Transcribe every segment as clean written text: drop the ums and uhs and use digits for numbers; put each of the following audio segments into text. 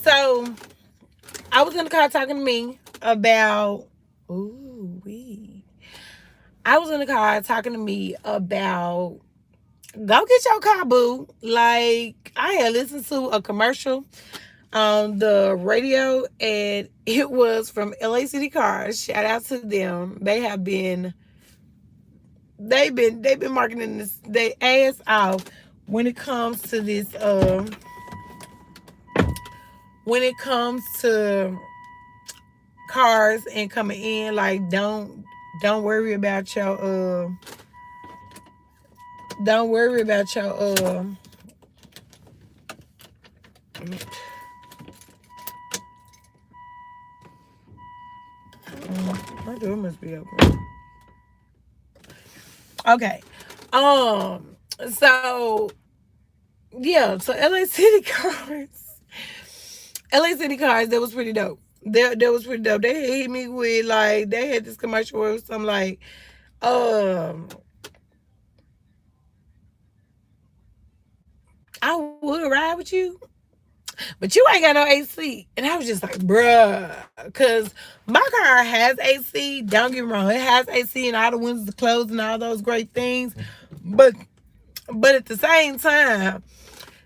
So I was in the car talking to me about ooh wee. I was in the car talking to me about go get your car, boo. Like I had listened to a commercial on the radio, and it was from LA City Cars. Shout out to them. They've been marketing this they ass off when it comes to this when it comes to cars and coming in. Like don't worry about your don't worry about your my door must be open. Okay. Um so yeah, so LA City Cars. LA City Cars, that was pretty dope. That was pretty dope. They hit me with like they had this commercial where it was something like, um, I would ride with you, but you ain't got no AC. And I was just like, bruh, because my car has AC. Don't get me wrong, it has AC and all the windows are closed and all those great things. But at the same time,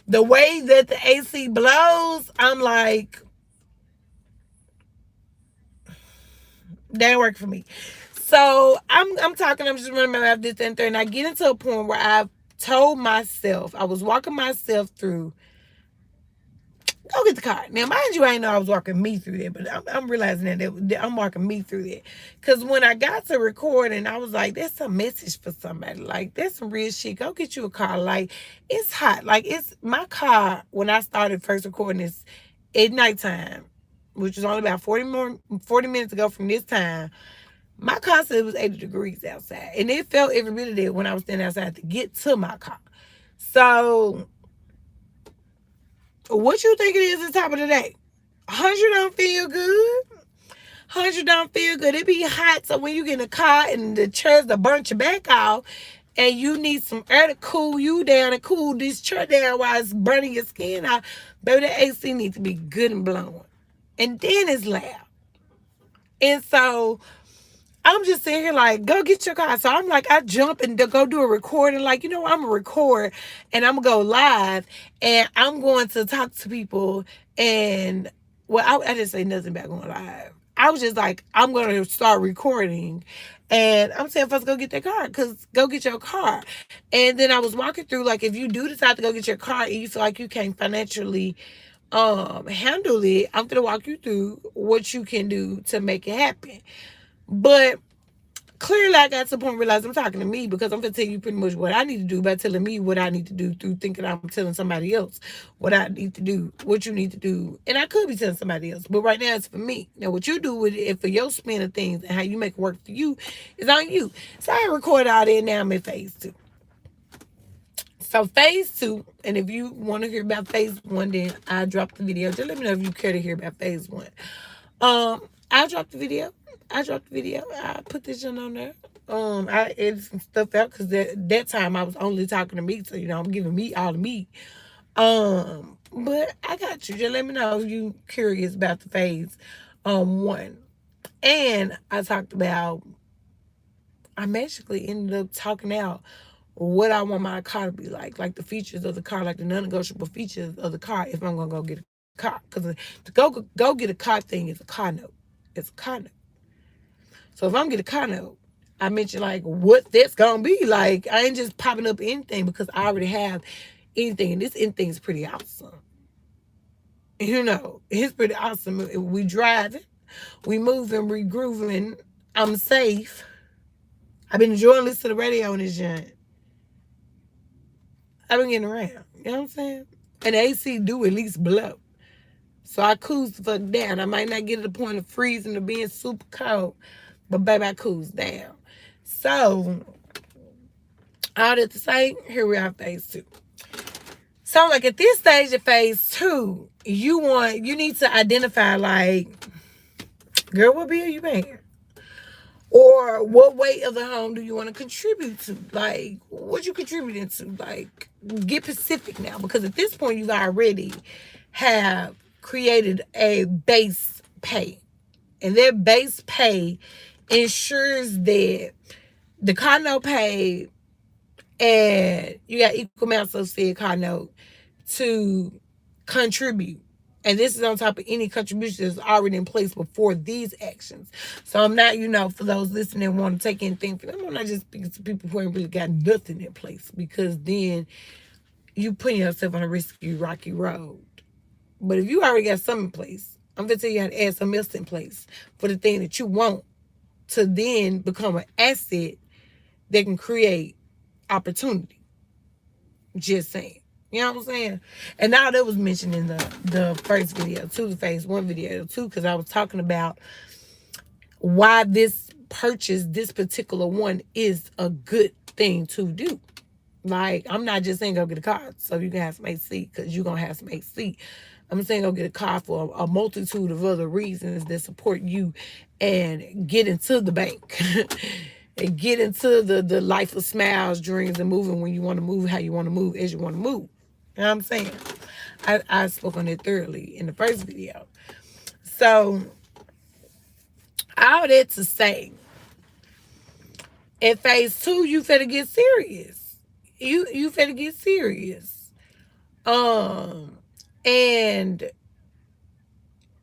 the way that the AC blows, I'm like, they ain't working for me. So I'm talking, I'm just running my mouth this and third, and I get into a point where I've told myself, I was walking myself through, go get the car. Now, mind you, I didn't know I was walking me through that, but I'm realizing that I'm walking me through that. Because when I got to recording, I was like, that's a message for somebody. Like, that's some real shit. Go get you a car. Like, it's hot. Like, it's my car, when I started first recording this at nighttime, which was only about 40 minutes ago from this time. My car said it was 80 degrees outside. And it felt every bit of that when I was standing outside to get to my car. So, what you think it is at the top of the day? 100 don't feel good. 100 don't feel good. It be hot. So, when you get in the car and the chairs to burn your back off, and you need some air to cool you down and cool this chair down while it's burning your skin out, baby, the AC needs to be good and blowing. And then it's loud. And so, I'm just sitting here like, go get your car. So I'm like, I jump and go do a recording. Like, I'm going to record and I'm going to go live and I'm going to talk to people. And, well, I didn't say nothing about going live. I was just like, I'm going to start recording. And I'm saying, first go get that car, because go get your car. And then I was walking through, like, if you do decide to go get your car and you feel like you can't financially handle it, I'm going to walk you through what you can do to make it happen. But clearly I got to the point where I realized I'm talking to me, because I'm going to tell you pretty much what I need to do by telling me what I need to do through thinking I'm telling somebody else what I need to do, what you need to do. And I could be telling somebody else, but right now it's for me. Now, what you do with it for your spin of things and how you make it work for you is on you. So I recorded all that, and now I'm in phase 2. So phase 2, and if you want to hear about phase 1, then I dropped the video. Just let me know if you care to hear about phase 1. I dropped the video. I put this one on there. I edited some stuff out because that time I was only talking to me, so I'm giving me all the me. But I got you. Just let me know if you curious about the phase 1. And I talked about. I basically ended up talking out what I want my car to be like the features of the car, like the non-negotiable features of the car if I'm gonna go get a car. Because to go get a car thing is a car note. It's a car note. So if I'm gonna get a car note, I mentioned like what that's gonna be like. I ain't just popping up anything because I already have anything. And this anything is pretty awesome. It's pretty awesome. We driving, we moving, we grooving. I'm safe. I've been enjoying listening to the radio on this joint. I've been getting around. You know what I'm saying? And the AC do at least blow. So I cools the fuck down. I might not get to the point of freezing or being super cold, but baby, I cools down. So, all that to say, here we are, phase 2. So, like at this stage of phase 2, you need to identify like, girl, what bill you paying? Or what weight of the home do you want to contribute to? Like, what you contributing to? Like, get specific now, because at this point you already have created a base pay. And their base pay ensures that the car note paid and you got equal amounts of said car note to contribute. And this is on top of any contribution that's already in place before these actions. So I'm not, for those listening want to take anything from them, I'm not just speaking to people who ain't really got nothing in place, because then you putting yourself on a risky, rocky road. But if you already got something in place, I'm going to tell you how to add something else in place for the thing that you want to then become an asset that can create opportunity. Just saying. You know what I'm saying? And now that was mentioned in the first video, too, the phase 1 video, too, because I was talking about why this purchase, this particular one, is a good thing to do. Like, I'm not just saying go get a car so you can have some AC, because you're going to have some AC. I'm saying go get a car for a multitude of other reasons that support you and get into the bank. And get into the life of smiles, dreams, and moving when you want to move, how you want to move, as you want to move. You know what I'm saying? I spoke on it thoroughly in the first video. So, all that to say, at phase 2, you finna get serious. You finna get serious. And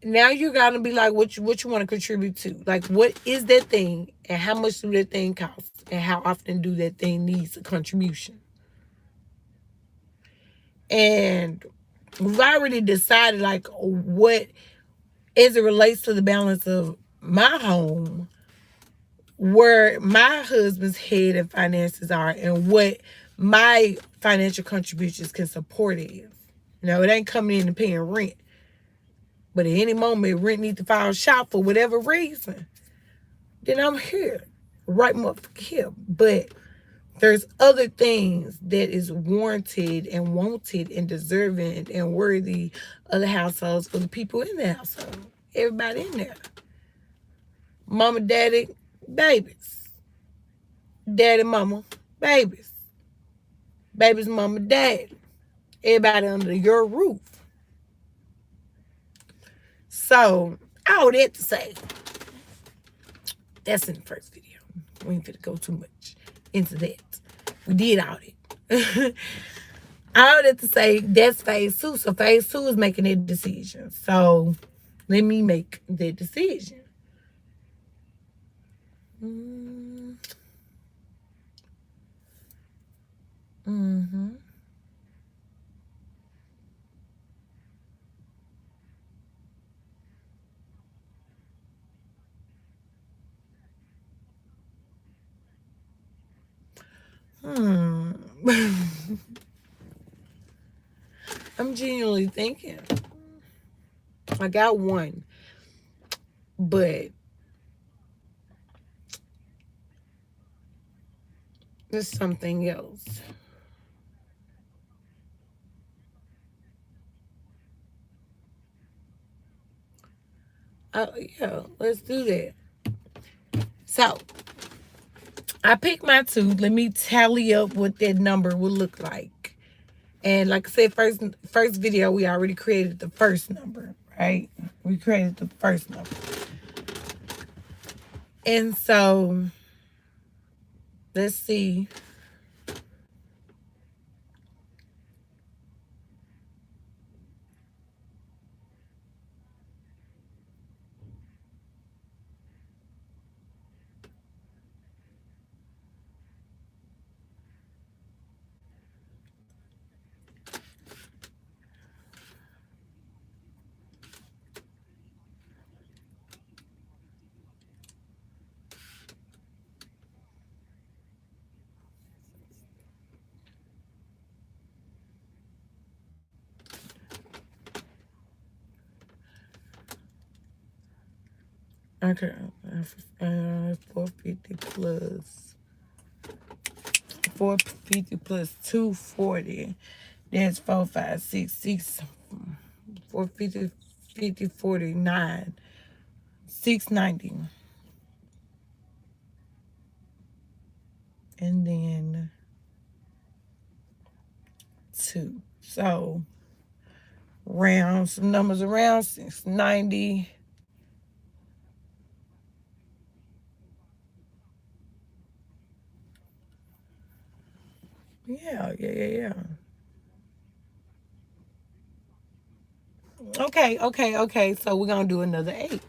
now you're gonna be like, what you want to contribute to? Like, what is that thing, and how much do that thing cost, and how often do that thing needs a contribution? And we've already decided, like, what, as it relates to the balance of my home, where my husband's head and finances are, and what my financial contributions can support is. It ain't coming in and paying rent. But at any moment, rent needs to file shop for whatever reason, then I'm here. Right motherfucker here. But there's other things that is warranted and wanted and deserving and worthy of the households for the people in the household. Everybody in there. Mama, daddy, babies. Daddy, mama, babies. Babies, mama, daddy. Everybody under your roof. So, all that to say, that's in the first video. We ain't finna go too much into that. We did all that. All that to say, that's phase 2. So phase 2 is making a decision. So let me make the decision. I'm genuinely thinking. I got one, but there's something else. Yeah, let's do that. So, I picked my 2. Let me tally up what that number would look like. And like I said, first video, we already created the first number, right? We created the first number. And so, let's see. Okay, 450 plus 240. That's 4, 5, 6, 6, 450, 50, 49, 690. And then 2. So Round some numbers around 690. Yeah. Okay. So we're gonna do another 8.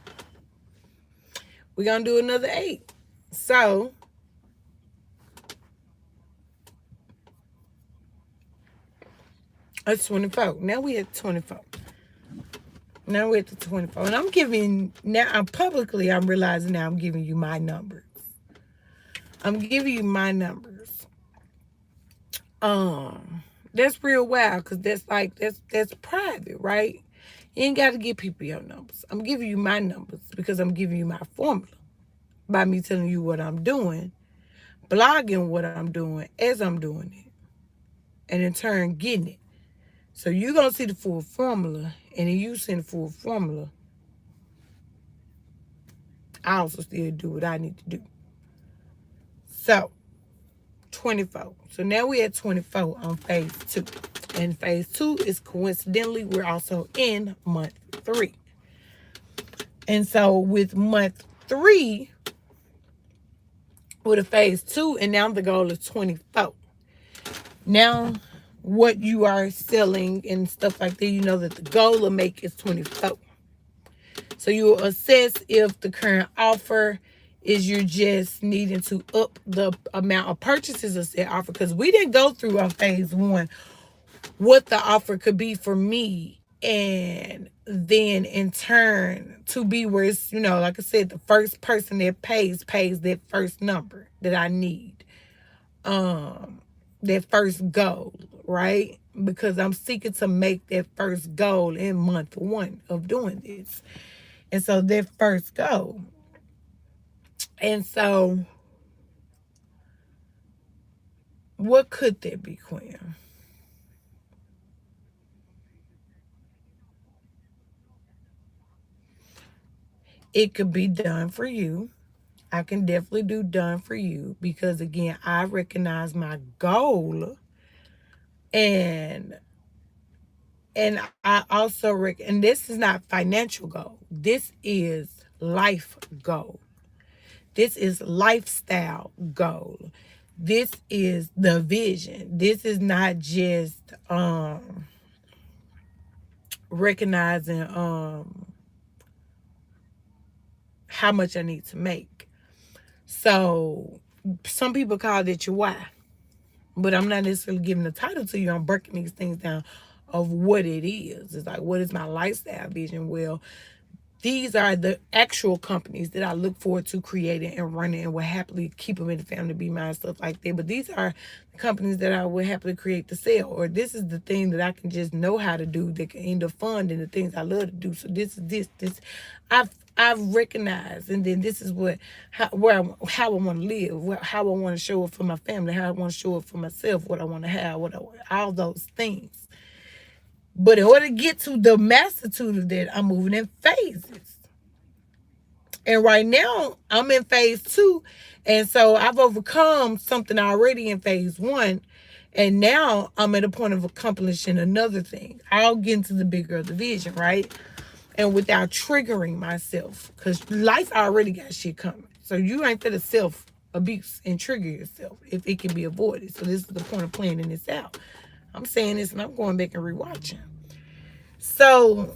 We're gonna do another 8. So that's 24. Now we at 24. Now we're at the 24. And I'm realizing now I'm giving you my numbers. I'm giving you my numbers. That's real wild because that's private, right? You ain't got to give people your numbers. I'm giving you my numbers because I'm giving you my formula by me telling you what I'm doing, blogging what I'm doing as I'm doing it, and in turn getting it. So you're going to see the full formula, and then you see the full formula. I also still do what I need to do. So, 24. So now we're at 24 on phase 2. And phase 2 is coincidentally, we're also in month 3. And so with month 3, with a phase 2, and now the goal is 24. Now, what you are selling and stuff like that, you know that the goal of make is 24. So you will assess if the current offer is you're just needing to up the amount of purchases of said offer. Because we didn't go through on phase 1 what the offer could be for me. And then in turn to be where it's, like I said, the first person that pays that first number that I need. That first goal, right? Because I'm seeking to make that first goal in month 1 of doing this. And so that first goal. And so what could that be, Quinn? It could be done for you. I can definitely do done for you because again, I recognize my goal, and I also and this is not financial goal. This is life goal. This is lifestyle goal. This is the vision. This is not just recognizing how much I need to make. So some people call it your why, but I'm not necessarily giving the title to you. I'm breaking these things down of what it is. It's like, what is my lifestyle vision? Well, these are the actual companies that I look forward to creating and running and will happily keep them in the family, be mine, stuff like that. But these are the companies that I would happily create to sell. Or this is the thing that I can just know how to do that can end up funding the things I love to do. So this is this. I've recognized, and then this is how I want to live, how I want to show up for my family, how I want to show up for myself, what I want to have, all those things. But in order to get to the magnitude of that, I'm moving in phases. And right now, I'm in phase 2. And so I've overcome something already in phase 1. And now I'm at a point of accomplishing another thing. I'll get into the bigger of the vision, right? And without triggering myself. Because life already got shit coming. So you ain't for the self abuse and trigger yourself if it can be avoided. So this is the point of planning this out. I'm saying this and I'm going back and rewatching. So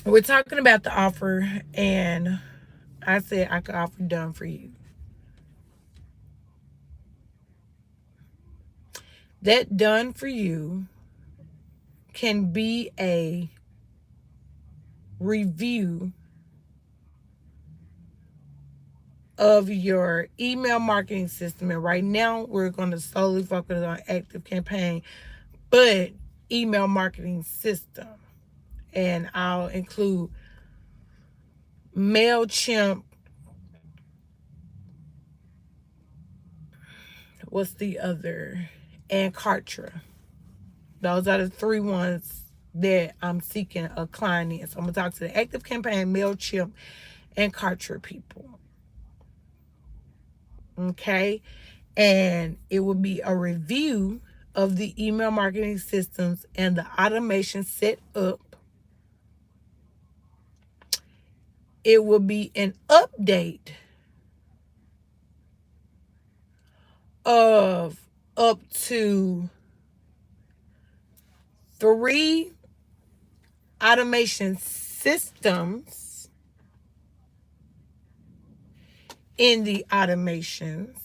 we're talking about the offer, and I said I could offer done for you. That done for you can be a review of your email marketing system. And right now we're going to solely focus on Active Campaign, but email marketing system. And I'll include MailChimp. What's the other? And Kartra. Those are the 3 ones that I'm seeking a client in. So I'm going to talk to the Active Campaign, MailChimp, and Kartra people. Okay? And it will be a review of the email marketing systems and the automation set up. It will be an update of up to 3 automation systems in the automations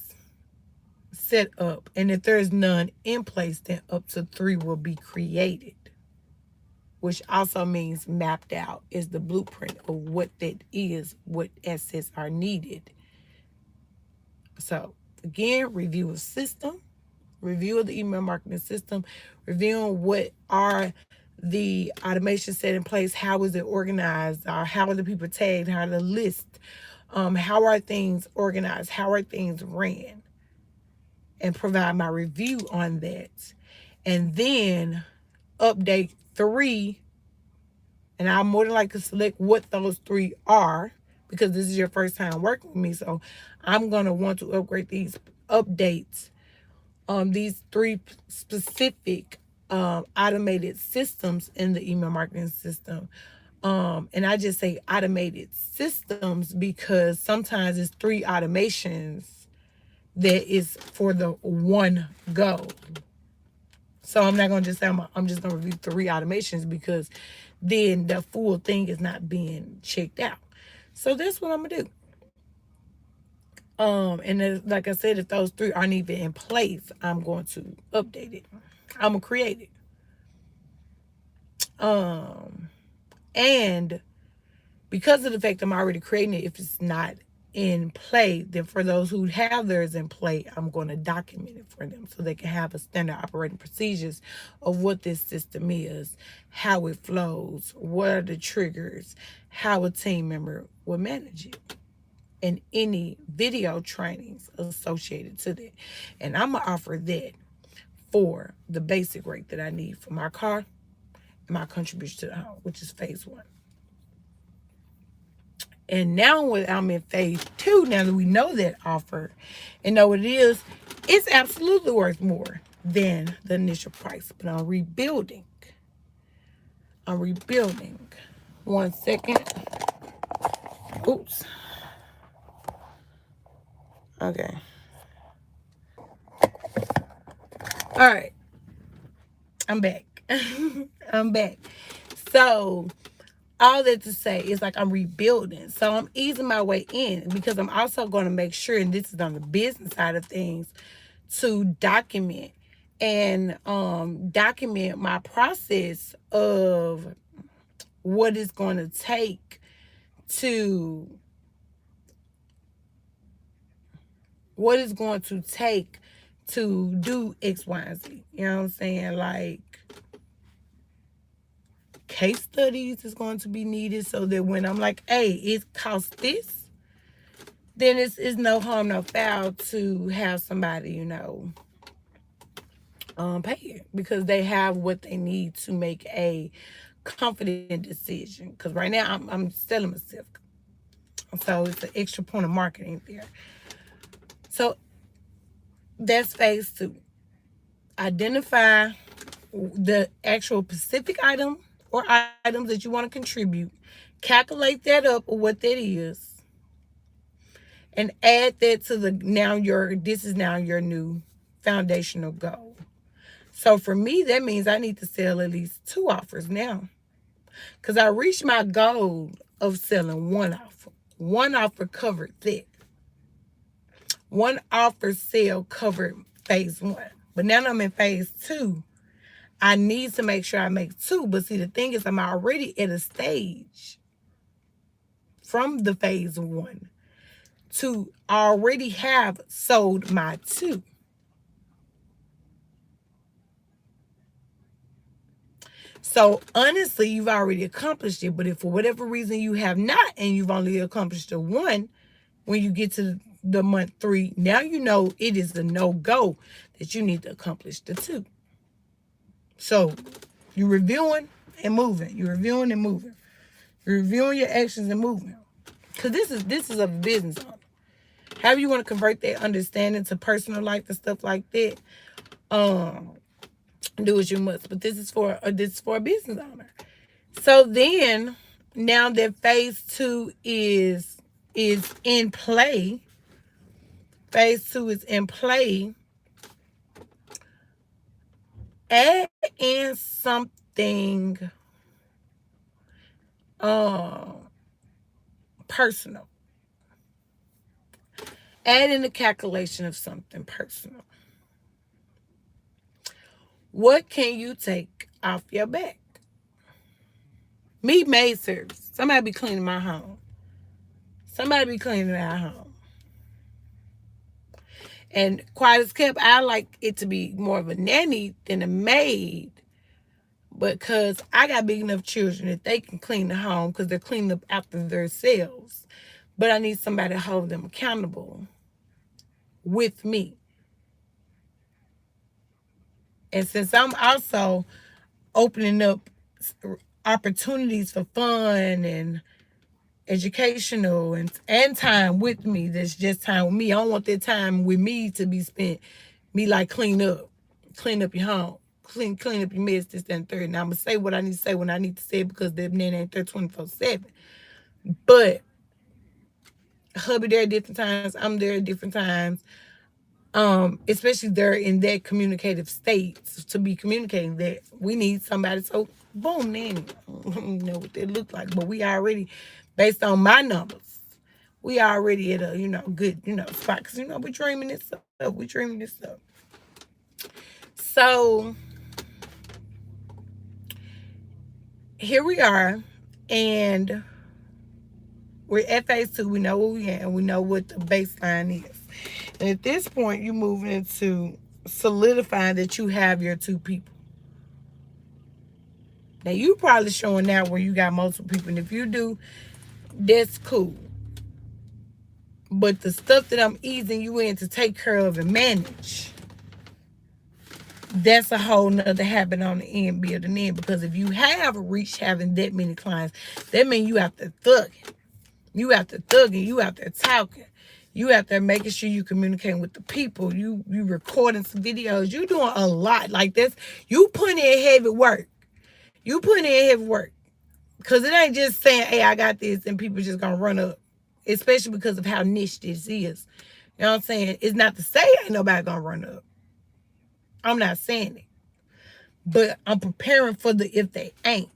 set up. And if there's none in place, then up to 3 will be created, which also means mapped out is the blueprint of what that is, what assets are needed. So again, review of system, review of the email marketing system, reviewing what are the automation set in place, how is it organized, how are the people tagged, how are the list, how are things organized, how are things ran, and provide my review on that. And then update 3, and I'll more than likely select what those 3 are, because this is your first time working with me. So I'm going to want to upgrade these updates, these 3 specific automated systems in the email marketing system. And I just say automated systems because sometimes it's 3 automations that is for the one go. So I'm not going to just say I'm just going to review 3 automations, because then the full thing is not being checked out. So that's what I'm going to do. And like I said, if those 3 aren't even in place, I'm going to update it. I'm going to create it. And because of the fact I'm already creating it, if it's not in play, then for those who have theirs in play, I'm going to document it for them so they can have a standard operating procedures of what this system is, how it flows, what are the triggers, how a team member will manage it, and any video trainings associated to that. And I'm going to offer that for the basic rate that I need for my car and my contribution to the home, which is phase 1. And now when I'm in phase 2, now that we know that offer and know what it is, it's absolutely worth more than the initial price. But I'm rebuilding. 1 second. Oops. Okay. All right. I'm back. I'm back. So all that to say is, like, I'm rebuilding. So I'm easing my way in, because I'm also going to make sure, and this is on the business side of things, to document and document my process of what it's going to take to do X, Y, and Z. You know what I'm saying? Like, case studies is going to be needed, so that when I'm like, hey, it costs this, then it's no harm, no foul to have somebody, pay it, because they have what they need to make a confident decision. Because right now I'm selling myself, so it's an extra point of marketing there. So that's phase 2. Identify the actual specific item or items that you want to contribute, calculate that up or what that is, and add that to this is now your new foundational goal. So for me, that means I need to sell at least 2 offers now, because I reached my goal of selling 1 offer. 1 offer covered that. 1 offer sale covered phase 1. But now I'm in phase 2. I need to make sure I make 2. But see, the thing is, I'm already at a stage from the phase 1 to already have sold my 2. So honestly, you've already accomplished it. But if for whatever reason you have not, and you've only accomplished the 1, when you get to the month 3, now you know it is a no-go that you need to accomplish the 2. So you're reviewing and moving. You're reviewing and moving. You're reviewing your actions and moving. Because this is a business owner. However you want to convert that understanding to personal life and stuff like that, Do what you must. But this is for a business owner. So then, now that phase two is in play, phase two is in play. Add in something personal. Add in the calculation of something personal. What can you take off your back? Me, maid service. Somebody be cleaning my home. Somebody be cleaning our home. And quiet as kept, I like it to be more of a nanny than a maid. Because I got big enough children that they can clean the home because they're cleaning up after themselves. But I need somebody to hold them accountable with me. And since I'm also opening up opportunities for fun and educational and time with me, that's just time with me. I don't want that time with me to be spent me like clean up your home, clean up your mess, this, that, and third. And I'm gonna say what I need to say when I need to say it because that man ain't there 24/7. But hubby there at different times, I'm there at different times. Especially they're in that communicative state to be communicating that we need somebody. So boom, nanny. I don't know what they look like, but we already, based on my numbers, we already at a good spot because we dreaming this up. We dreaming this up. So here we are, and we're at phase two. We know where we at, and we know what the baseline is. And at this point, you're moving into solidifying that you have your two people. Now, you probably showing now where you got multiple people. And if you do, that's cool. But the stuff that I'm easing you in to take care of and manage, that's a whole nother habit on the end, building in. Because if you have reached having that many clients, that means you have to thug it. You have to thug it. You have to talking. You out there making sure you communicating with the people. You recording some videos. You doing a lot like this. You putting in heavy work. You putting in heavy work. Because it ain't just saying, hey, I got this, and people just going to run up. Especially because of how niche this is. You know what I'm saying? It's not to say ain't nobody going to run up. I'm not saying it. But I'm preparing for the if they ain't.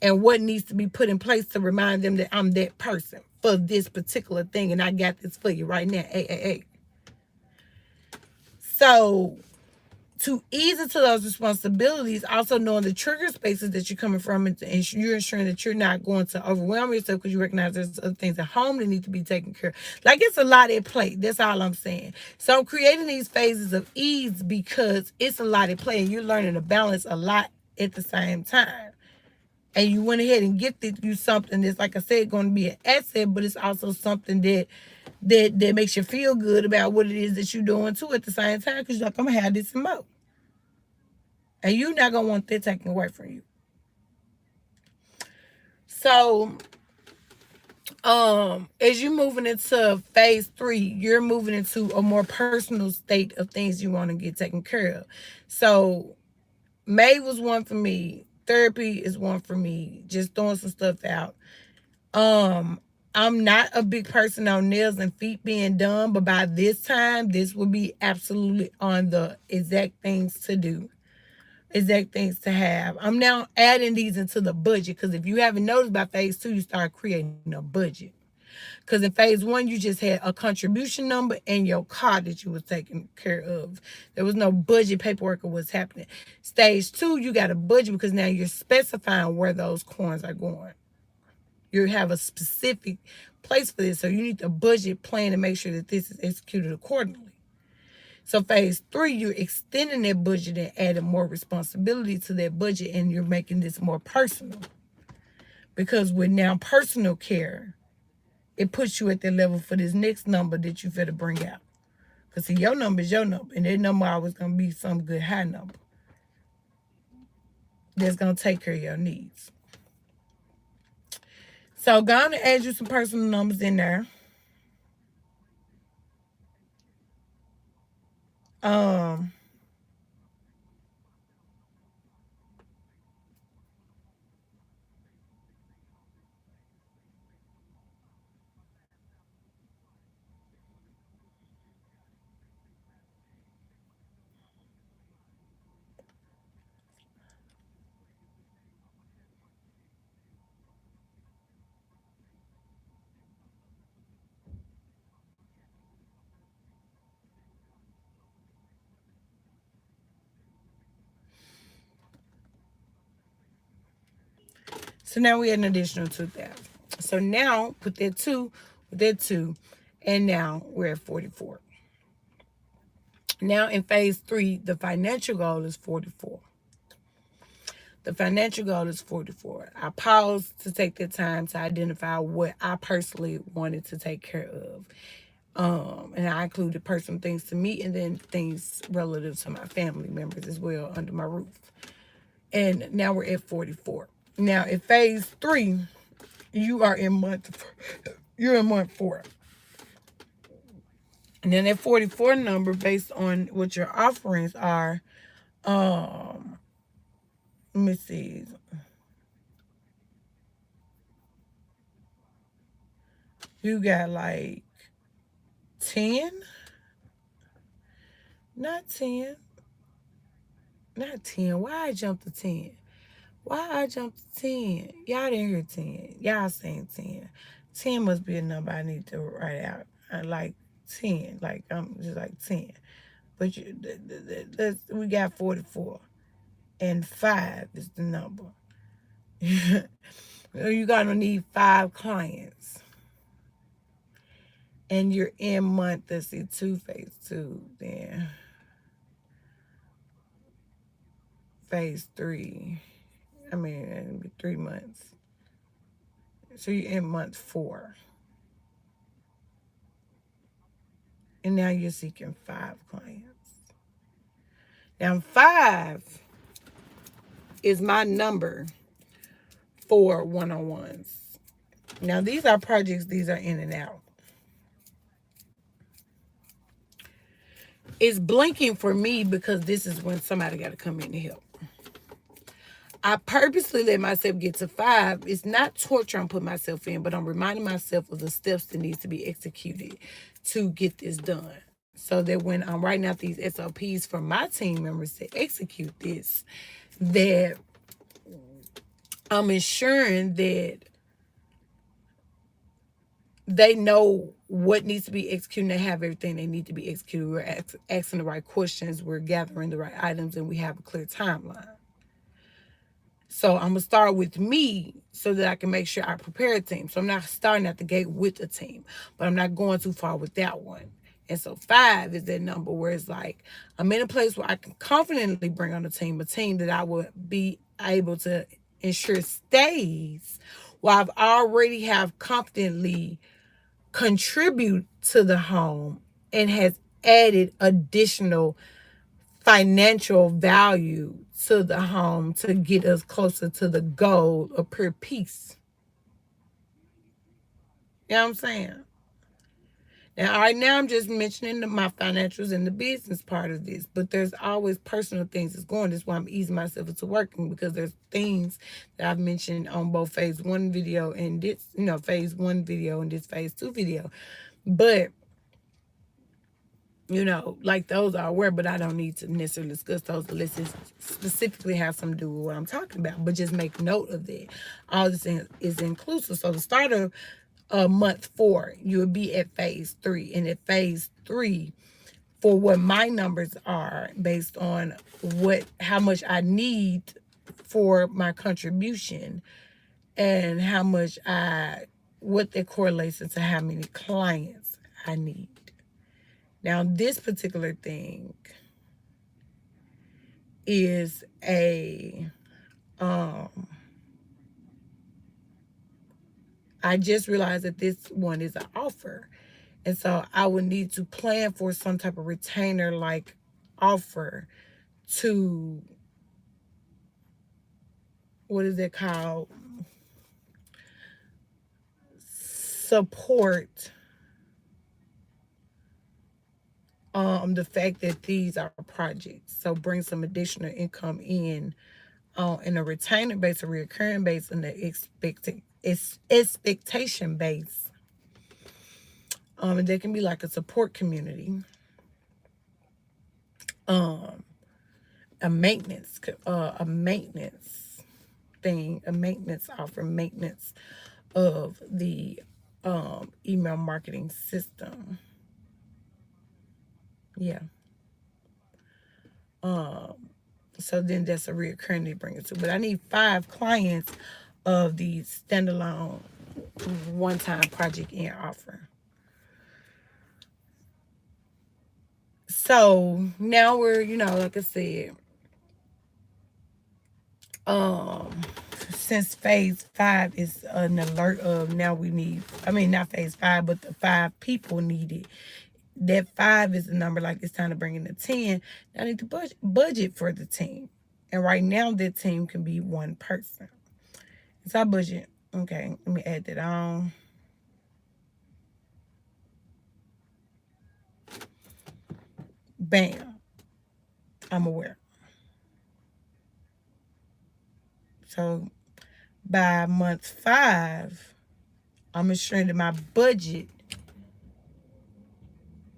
And what needs to be put in place to remind them that I'm that person for this particular thing. And I got this for you right now. Hey. So to ease into those responsibilities, also knowing the trigger spaces that you're coming from, and you're ensuring that you're not going to overwhelm yourself because you recognize there's other things at home that need to be taken care of. Like, it's a lot at play. That's all I'm saying. So I'm creating these phases of ease because it's a lot at play, and you're learning to balance a lot at the same time. And you went ahead and gifted you something that's, like I said, going to be an asset, but it's also something that makes you feel good about what it is that you're doing too at the same time, because you're like, I'm gonna have this and more. And you're not gonna want that taken away from you. So as you're moving into phase three, you're moving into a more personal state of things you want to get taken care of. So May was one for me. Therapy is one for me. Just throwing some stuff out. I'm not a big person on nails and feet being done, but by this time, this will be absolutely on the exact things to do, exact things to have. I'm now adding these into the budget, because if you haven't noticed, by phase two, you start creating a budget. Because in phase one, you just had a contribution number and your car that you was taking care of. There was no budget paperwork of what's happening. Stage two, you got a budget because now you're specifying where those coins are going. You have a specific place for this. So you need a budget plan to make sure that this is executed accordingly. So phase three, you're extending that budget and adding more responsibility to that budget, and you're making this more personal. Because with now personal care, it puts you at that level for this next number that you finna bring out. Because see, your number is your number, and that number always going to be some good high number that's going to take care of your needs. So going to add you some personal numbers in there. So now we had an additional 2,000. So now put that 2 with that 2, and now we're at 44. Now in phase 3, the financial goal is 44. The financial goal is 44. I paused to take the time to identify what I personally wanted to take care of. And I included personal things to me and then things relative to my family members as well under my roof. And now we're at 44. Now in phase 3, you're in month 4. And then that 44 number, based on what your offerings are, let me see. You got like 10? Not 10. Not 10. Why I jumped to 10? Why I jumped to 10? Y'all didn't hear 10. Y'all saying 10. 10 must be a number I need to write out. I like 10. Like, I'm just like 10. But we got 44. And 5 is the number. You're going to need 5 clients. And you're in month, let's see, 2, phase 2, then phase 3. I mean, it'll be 3 months. So you're in month 4. And now you're seeking 5 clients. Now 5 is my number for one-on-ones. Now these are projects, these are in and out. It's blinking for me because this is when somebody got to come in to help. I purposely let myself get to 5. It's not torture I'm putting myself in, but I'm reminding myself of the steps that needs to be executed to get this done. So that when I'm writing out these SOPs for my team members to execute this, that I'm ensuring that they know what needs to be executed and have everything they need to be executed. We're asking the right questions, we're gathering the right items, and we have a clear timeline. So I'm going to start with me so that I can make sure I prepare a team. So I'm not starting at the gate with a team, but I'm not going too far with that one. And so 5 is that number where it's like, I'm in a place where I can confidently bring on a team that I would be able to ensure stays, while I've already have confidently contribute to the home and has added additional financial value to the home to get us closer to the goal of pure peace. You know what I'm saying? Now, right now, I'm just mentioning my financials and the business part of this, but there's always personal things that's going. That's why I'm easing myself into working, because there's things that I've mentioned on both phase 1 video and this, phase 1 video and this phase 2 video. But, like those are aware, but I don't need to necessarily discuss those unless it specifically has something to do with what I'm talking about. But just make note of that. All this is inclusive. So the start of month 4, you would be at phase 3. And at phase 3, for what my numbers are based on how much I need for my contribution and how much what that correlates into how many clients I need. Now, this particular thing is I just realized that this one is an offer. And so I would need to plan for some type of retainer like offer to, what is it called? Support the fact that these are projects. So bring some additional income in a retainer base, a recurring base, and the expectation base. And they can be like a support community. A maintenance thing, a maintenance offer, maintenance of the email marketing system. Yeah. So then that's a reoccurring they bring it to. But I need 5 clients of the standalone one-time project and offering. So now we're, like I said, um, since phase 5 is an alert of now we need, I mean, not phase 5, but the 5 people needed. That 5 is the number, like it's time to bring in the 10. I need to budget for the team. And right now, that team can be one person. So I budget. Okay, let me add that on. Bam. I'm aware. So by month 5, I'm ensuring that my budget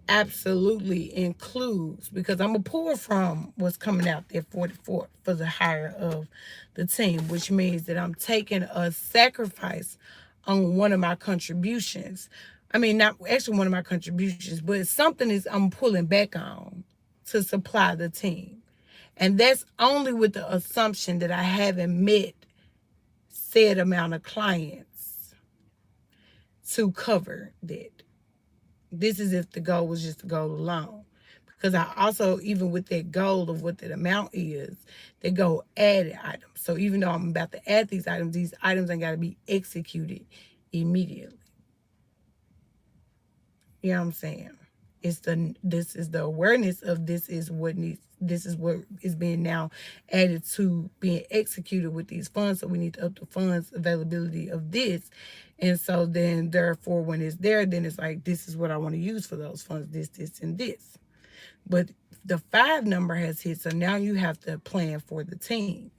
absolutely includes, because I'm gonna pull from what's coming out there 44 for the hire of the team, which means that I'm taking a sacrifice on one of my contributions. I mean, not actually one of my contributions, but something is I'm pulling back on to supply the team. And that's only with the assumption that I haven't met said amount of clients to cover that. This is if the goal was just to go alone. Because I also, even with that goal of what that amount is, they go added items. So even though I'm about to add these items ain't got to be executed immediately. You know what I'm saying? This is the awareness of this is what is being now added to being executed with these funds. So we need to up the funds availability of this. And so then therefore when it's there, then it's like this is what I want to use for those funds, this, and this. But the 5 number has hit, so now you have to plan for the team.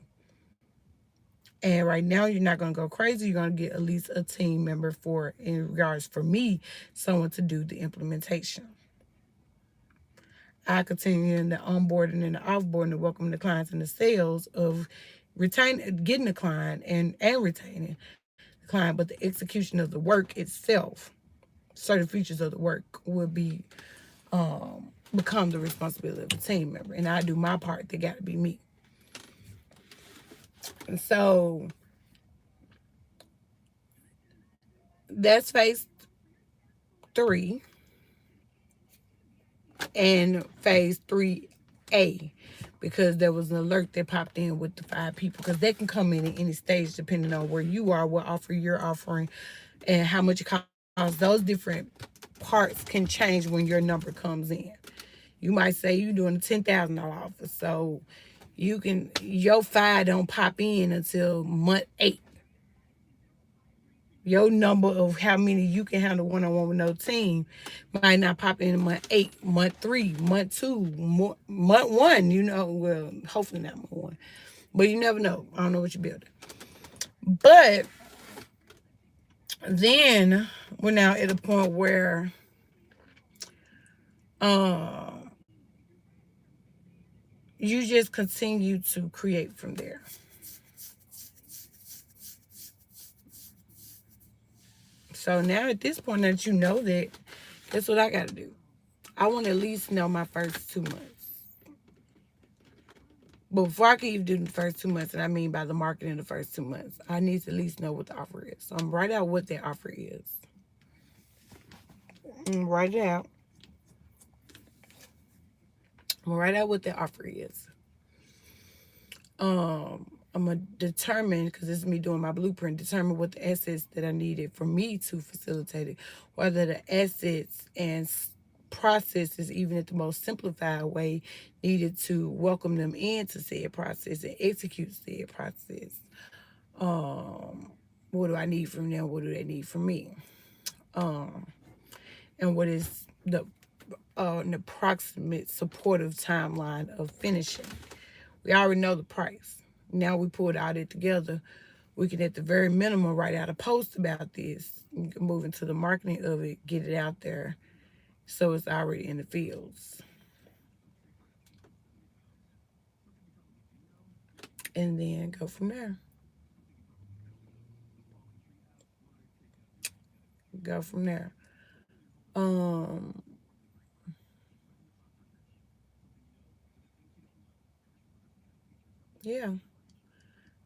And right now, you're not going to go crazy. You're going to get at least a team member for, in regards for me, someone to do the implementation. I continue in the onboarding and the offboarding to welcome the clients and the sales of getting the client and retaining the client, but the execution of the work itself, certain features of the work will be become the responsibility of a team member. And I do my part. They got to be me. And so that's phase 3 and phase 3A, because there was an alert that popped in with the 5 people, because they can come in at any stage depending on where you are, what offer you're offering, and how much it costs. Those different parts can change when your number comes in. You might say you're doing a $10,000 offer, so your 5 don't pop in until month 8. Your number of how many you can handle one-on-one with no team might not pop in month 8, month 3, month 2, month 1, well, hopefully not month 1. But you never know. I don't know what you're building. But then we're now at a point where you just continue to create from there. So now at this point that you know that, that's what I got to do. I want to at least know my first 2 months. But before I can even do the first 2 months, and I mean by the marketing the first 2 months, I need to at least know what the offer is. So I'm write out what that offer is. Write it out. I'm gonna write out what that offer is. I'm gonna determine, because this is me doing my blueprint, determine what the assets that I needed for me to facilitate it, whether the assets and processes, even at the most simplified way, needed to welcome them into said process and execute said process. What do I need from them? What do they need from me? And what is the an approximate supportive timeline of finishing? We already know the price. Now we pulled all that together. We can, at the very minimum, write out a post about this. You can move into the marketing of it, get it out there, so it's already in the fields. And then go from there. Go from there. Yeah.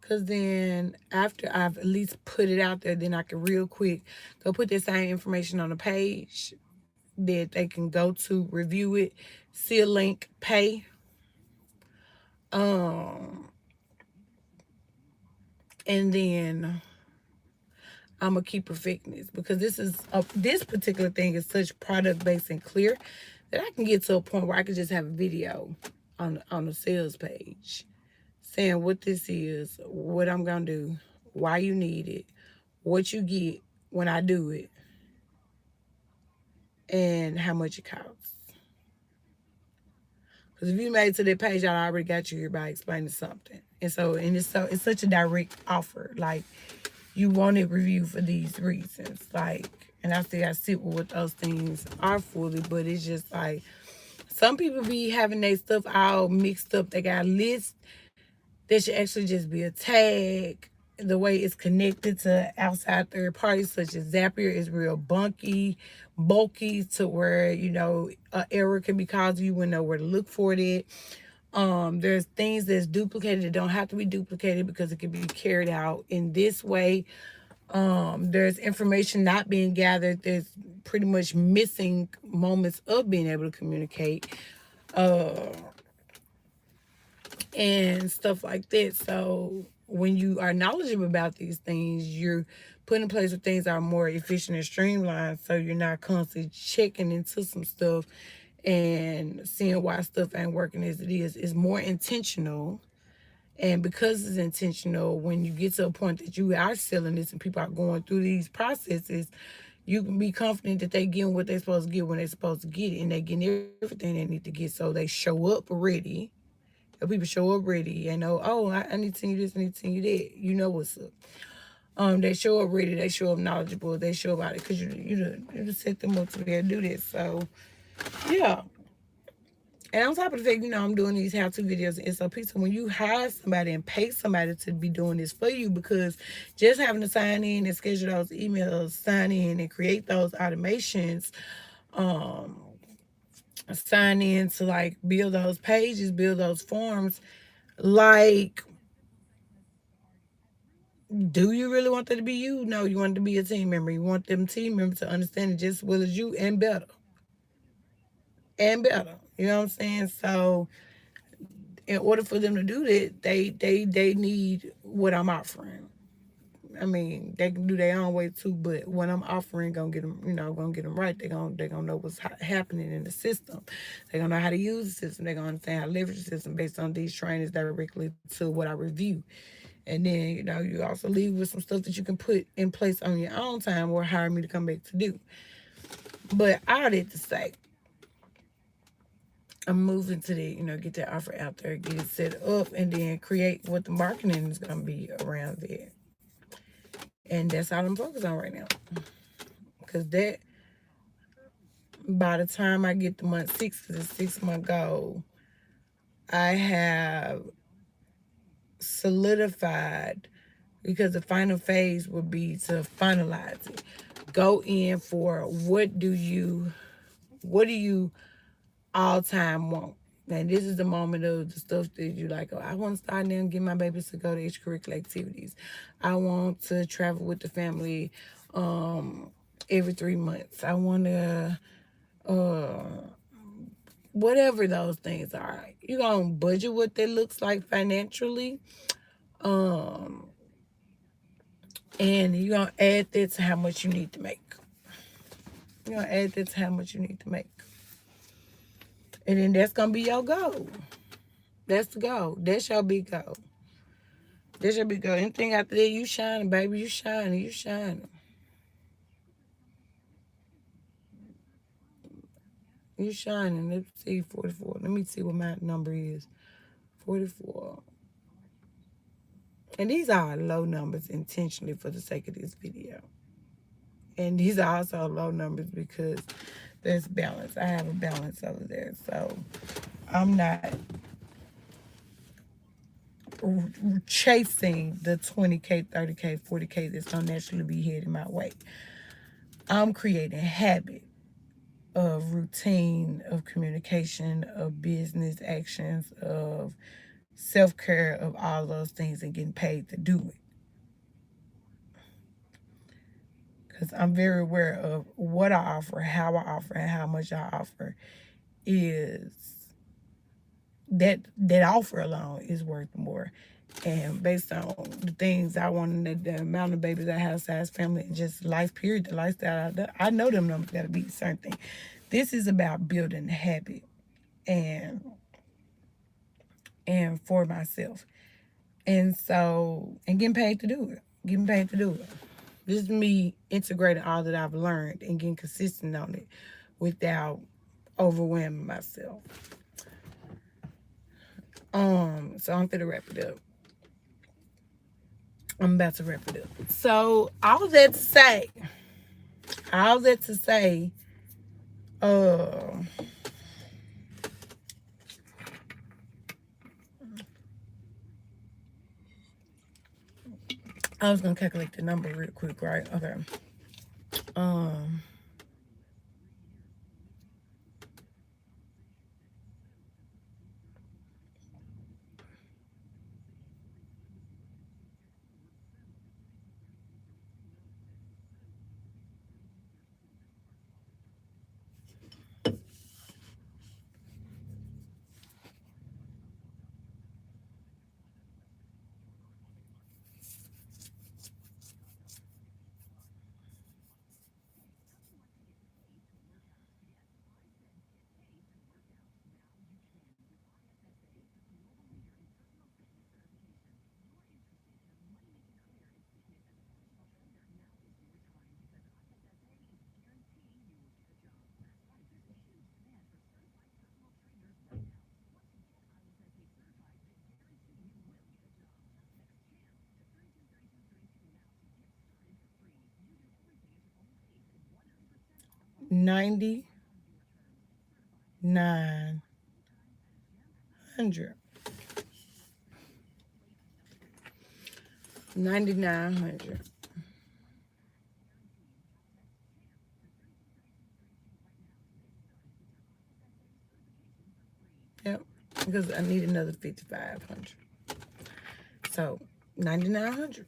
Because then after I've at least put it out there, then I can real quick go put the same information on the page that they can go to review it, see a link, pay. Um, and then I'm gonna keep perfecting this because this particular thing is such product based and clear that I can get to a point where I can just have a video on the sales page saying what this is, what I'm gonna do, why you need it, what you get when I do it, and how much it costs. Because if you made it to that page, I already got you here by explaining something. And it's such a direct offer. Like, you want it reviewed for these reasons. Like, and I think I sit with what those things are fully, but it's just like some people be having their stuff all mixed up. They got lists that should actually just be a tag. The way it's connected to outside third parties such as Zapier is real bulky to where, an error can be caused. You wouldn't know where to look for it. There's things that's duplicated that don't have to be duplicated because it can be carried out in this way. There's information not being gathered. There's pretty much missing moments of being able to communicate. And stuff like that. So when you are knowledgeable about these things, you're put in place where things are more efficient and streamlined. So you're not constantly checking into some stuff and seeing why stuff ain't working as it is. It's more intentional. And because it's intentional, when you get to a point that you are selling this and people are going through these processes, you can be confident that they getting what they're supposed to get when they're supposed to get it, and they getting everything they need to get. So they show up ready. People show up ready and know, oh, I need to send you this, I need to send you that. You know what's up. They show up ready, they show up knowledgeable, they show up about it because you set them up to be able to do this. So, yeah. And on top of the fact, I'm doing these how-to videos and SOPs. So when you hire somebody and pay somebody to be doing this for you, because just having to sign in and schedule those emails, sign in and create those automations, sign in to like build those pages, build those forms, like, do you really want that to be you? No, you want it to be a team member. You want them team members to understand it just as well as you and better. And better. You know what I'm saying? So in order for them to do that, they need what I'm offering. I mean, they can do their own way too, but what I'm offering gonna get them, gonna get them right. They gonna know what's happening in the system. They gonna know how to use the system. They gonna understand how to leverage the system based on these trainings directly to what I review. And then, you also leave with some stuff that you can put in place on your own time or hire me to come back to do. But all that to say, I'm moving to get that offer out there, get it set up, and then create what the marketing is going to be around there. And that's all I'm focused on right now. Because that, by the time I get to month 6, because it's 6-month goal, I have solidified, because the final phase would be to finalize it. Go in for what do you all time want. And this is the moment of the stuff that you like, oh, I want to start now and get my babies to go to extracurricular activities. I want to travel with the family every 3 months. I want to, whatever those things are. You're going to budget what that looks like financially. And you're going to add that to how much you need to make. You're going to add that to how much you need to make. And then that's going to be your goal. That's the goal. That's your big goal. That's your big goal. Anything after that, you shining, baby. You shining. You shining. You shining. Let's see, 44. Let me see what my number is. 44. And these are low numbers intentionally for the sake of this video. And these are also low numbers because there's balance. I have a balance over there. So I'm not chasing the 20K, 30K, 40K that's going to naturally be heading my way. I'm creating habit of routine, of communication, of business actions, of self-care of all those things and getting paid to do it. Because I'm very aware of what I offer, how I offer, and how much I offer is that offer alone is worth more. And based on the things I want, the amount of babies I have, size family, just life period, the lifestyle, I know them numbers got to be a certain thing. This is about building habit and for myself. And so, and getting paid to do it. Getting paid to do it. This is me integrating all that I've learned and getting consistent on it without overwhelming myself. So I'm gonna wrap it up. I'm about to wrap it up. So all that to say, I was gonna calculate the number real quick, right? Okay. Um 9,900. 9,900. Yep. Because I need another 5,500. So 9,900.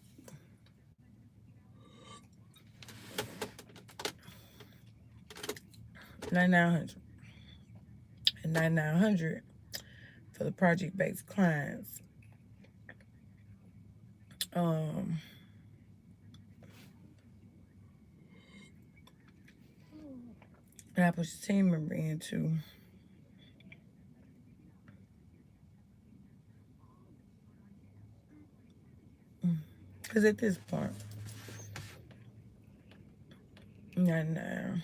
9,900. And 9,900 for the project-based clients. And I push the team member into because at this point, 99.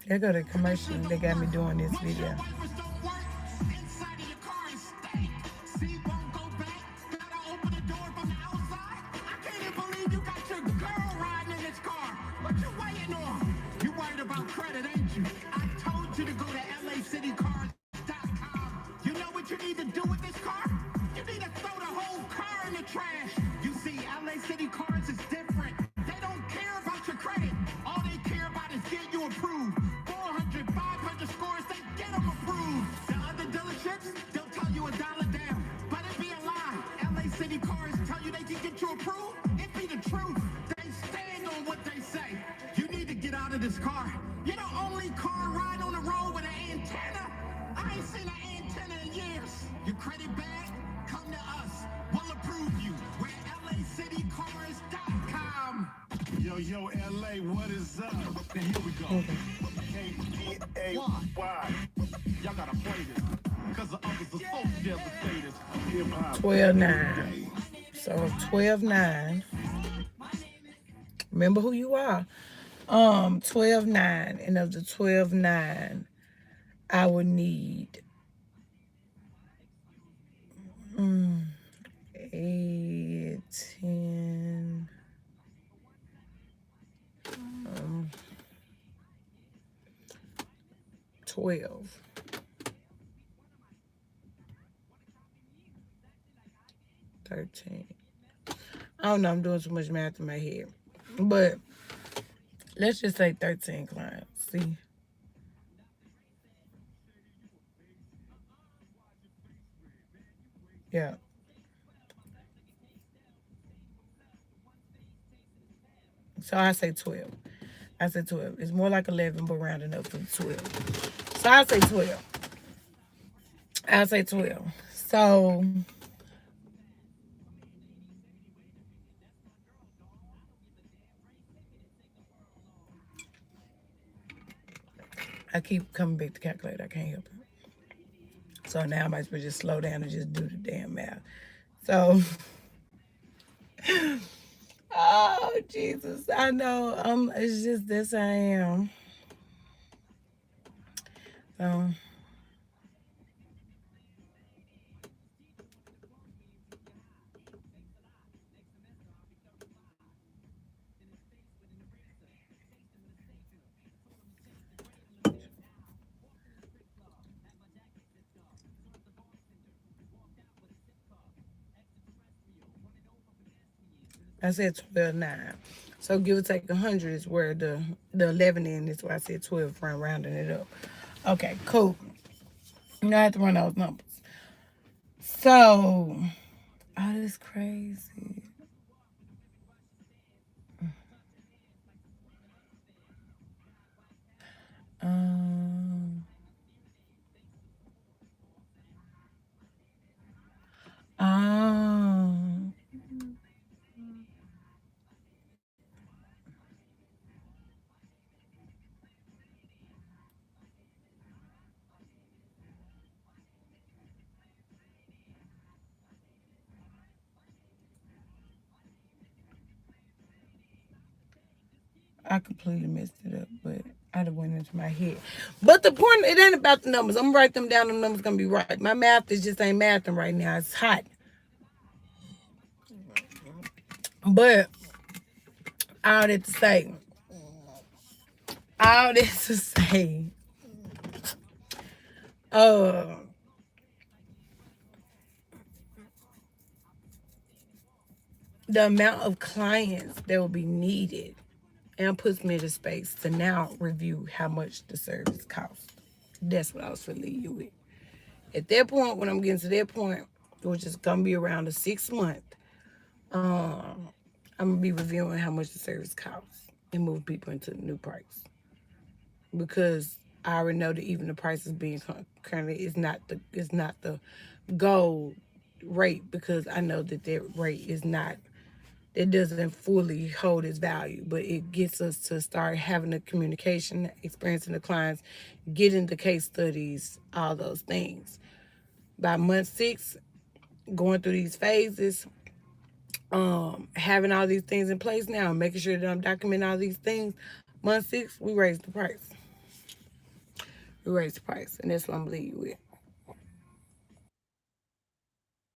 There go the commercial they got me doing this video. This car. You're the only car riding on the road with an antenna. I ain't seen an antenna in years. Your credit bad? Come to us. We'll approve you. We're LACityCars.com. Yo, LA, what is up? And here we go. K-E-A-Y. Y'all gotta play this. Because the others are so devastated. 12-9. So 12-9. Remember who you are. 12-9, and of the 12-9, I would need 8, 10, 12, 13. I don't know, I'm doing too much math in my head. But let's just say 13 clients. See? Yeah. So I say 12. I say 12. It's more like 11, but rounding up to 12. So I say 12. I say 12. So I keep coming back to calculate. I can't help it. So now I might as well just slow down and just do the damn math. So, oh Jesus, I know. It's just this I am. So I said 12, 9. So give or take 100 is where the 11 in is why I said 12 rounding it up. Okay, cool. You know, I have to run those numbers. So, oh, this is crazy. Um, um, I completely messed it up, but I'd have went into my head. But the point, it ain't about the numbers. I'm gonna write them down. The numbers gonna be right. My math is just ain't mathing right now. It's hot. But all that to say, all this to say, uh, the amount of clients that will be needed and puts me in a space to now review how much the service costs. That's what I was gonna leave you with. At that point, when I'm getting to that point, which is gonna be around the 6 month, I'm gonna be reviewing how much the service costs and move people into the new price, because I already know that even the prices being currently is not the gold rate, because I know that that rate is not, it doesn't fully hold its value, but it gets us to start having the communication, experiencing the clients, getting the case studies, all those things. By month 6, going through these phases, having all these things in place now, making sure that I'm documenting all these things. Month 6, we raise the price. We raise the price, and that's what I'm gonna leave you with.